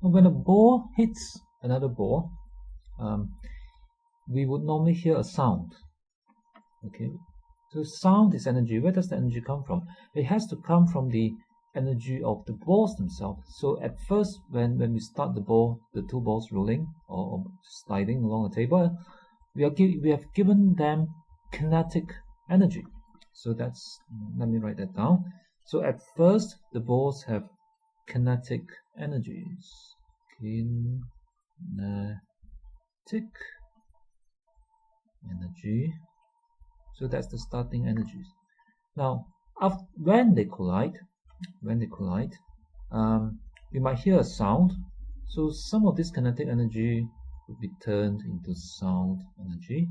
When a ball hits another ball, we would normally hear a sound. Okay, so sound is energy. Where does the energy come from? It has to come from the energy of the balls themselves. So at first, when we start the two balls rolling or sliding along the table, we have given them kinetic energy. So let me write that down. So at first, the balls have kinetic energies. Kinetic energy. So that's the starting energies. Now, when they collide, we might hear a sound. So some of this kinetic energy will be turned into sound energy,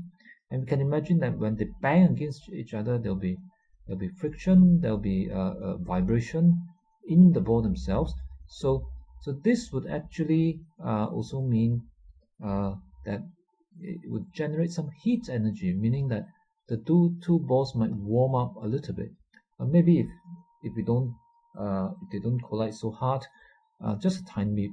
and we can imagine that when they bang against each other, there'll be friction, there'll be a vibration in the ball themselves. So this would actually also mean that it would generate some heat energy, meaning that the two balls might warm up a little bit. Maybe if they don't collide so hard, just a tiny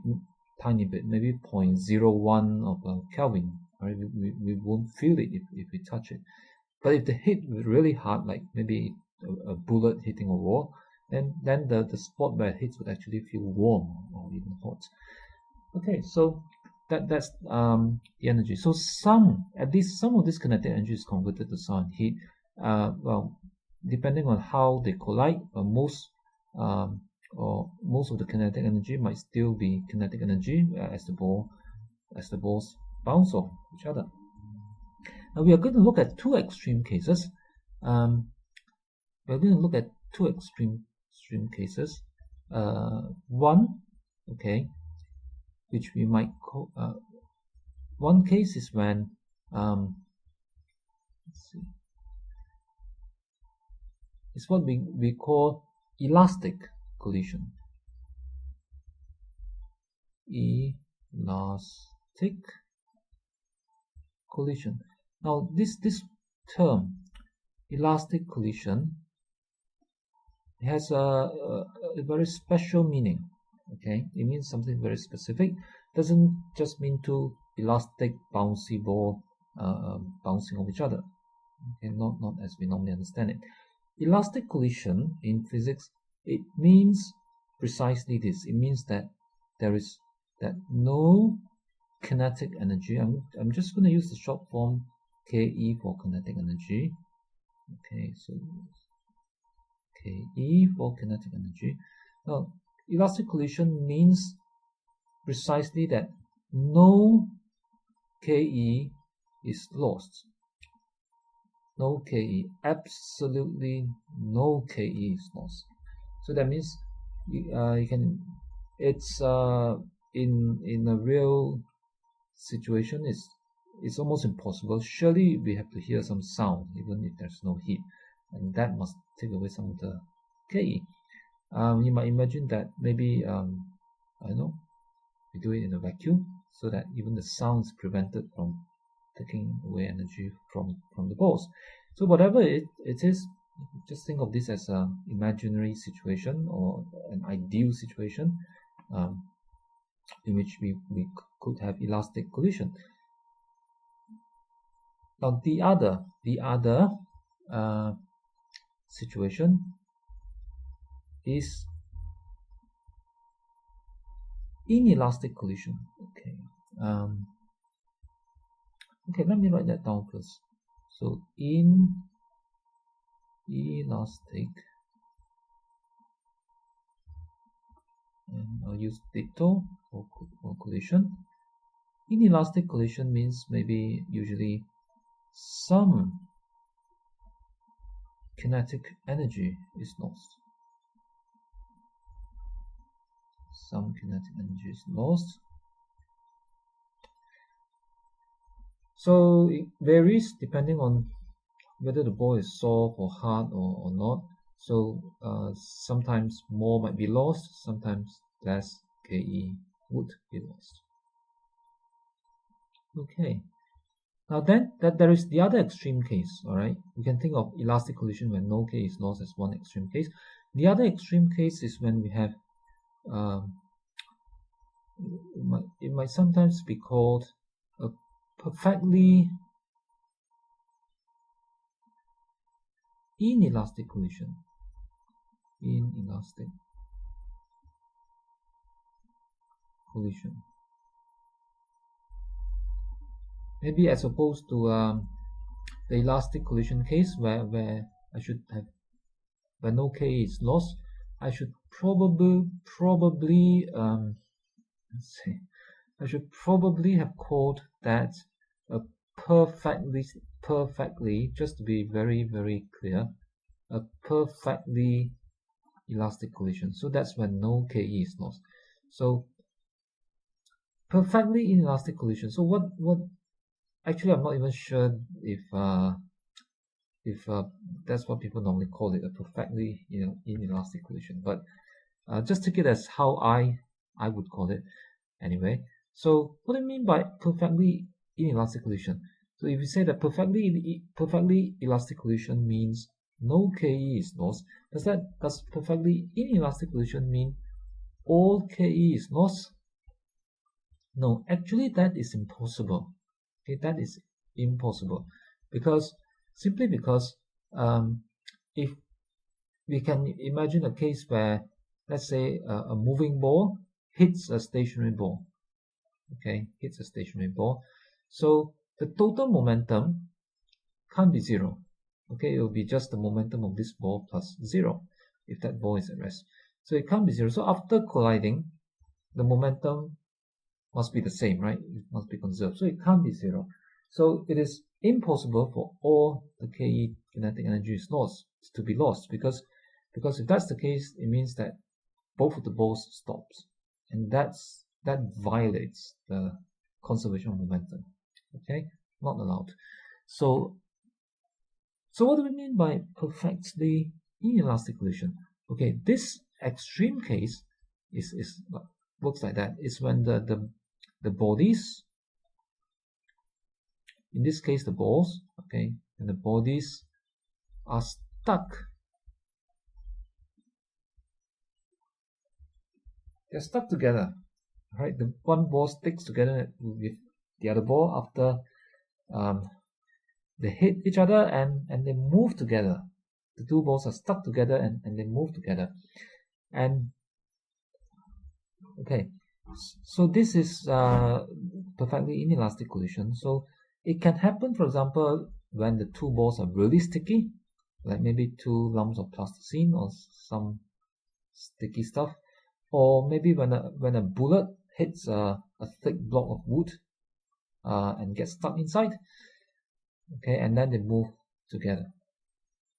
bit, maybe 0.01 of Kelvin. Right? We won't feel it if we touch it. But if they hit really hard, like maybe a bullet hitting a wall, then the spot where it hits would actually feel warm or even hot. Okay, so that's the energy. So at least some of this kinetic energy is converted to sound and heat. Well, depending on how they collide, most of the kinetic energy might still be kinetic energy as the balls bounce off each other. Now we are going to look at two extreme cases. We're going to look at two extreme cases. One, okay, which we might call one case is when let's see, it's what we call elastic collision. Elastic collision. Now this term, elastic collision, has a very special meaning. Okay, it means something very specific. Doesn't just mean two elastic bouncy ball bouncing off each other. Okay, not as we normally understand it. Elastic collision in physics, it means precisely this. It means that there is no kinetic energy. I'm just going to use the short form Ke for kinetic energy. Okay, so Ke for kinetic energy. Now, elastic collision means precisely that no Ke is lost. No Ke, absolutely no Ke is lost. So that means you can. It's in a real situation, it's almost impossible. Surely we have to hear some sound even if there's no heat, and that must take away some of the Ke. You might imagine that maybe I don't know, we do it in a vacuum so that even the sound is prevented from taking away energy from the balls. So whatever it is, just think of this as an imaginary situation or an ideal situation in which we could have elastic collision. Now the other situation is inelastic collision. Okay. Okay, let me write that down first. So inelastic, and I'll use dicto for collision. Inelastic collision means maybe usually some kinetic energy is lost. Some kinetic energy is lost. So it varies depending on whether the ball is soft or hard or not. So sometimes more might be lost, sometimes less Ke would be lost. Okay. Now then, there is the other extreme case. All right, we can think of elastic collision when no Ke is lost as one extreme case. The other extreme case is when we have it might sometimes be called a perfectly inelastic collision. Inelastic collision. Maybe as opposed to the elastic collision case where I should have, where no K is lost, I should probably let's see, I should probably have called that a perfectly, just to be very, very clear, a perfectly elastic collision. So that's when no Ke is lost. So perfectly inelastic collision. So what actually I'm not even sure if that's what people normally call it, a perfectly inelastic collision. But just take it as how I would call it anyway. So what do I mean by perfectly inelastic collision? So if you say that perfectly elastic collision means no Ke is lost, does perfectly inelastic collision mean all Ke is lost? No, actually that is impossible. Okay, that is impossible simply because if we can imagine a case where, let's say, a moving ball hits a stationary ball. Okay, hits a stationary ball. So the total momentum can't be zero. Okay, it will be just the momentum of this ball plus zero if that ball is at rest. So it can't be zero. So after colliding, the momentum must be the same, right? It must be conserved. So it can't be zero. So it is impossible for all the Ke kinetic energy is lost to be lost because if that's the case, it means that both of the balls stops, and that violates the conservation of momentum. Okay, not allowed. So what do we mean by perfectly inelastic collision? Okay, this extreme case is looks like that. It's when the bodies, in this case the balls, okay, and the bodies are stuck. They're stuck together, right? The one ball sticks together with the other ball after they hit each other and they move together. The two balls are stuck together and they move together. And okay, so this is perfectly inelastic collision. So it can happen, for example, when the two balls are really sticky, like maybe two lumps of plasticine or some sticky stuff, or maybe when a bullet hits a thick block of wood and gets stuck inside, okay, and then they move together.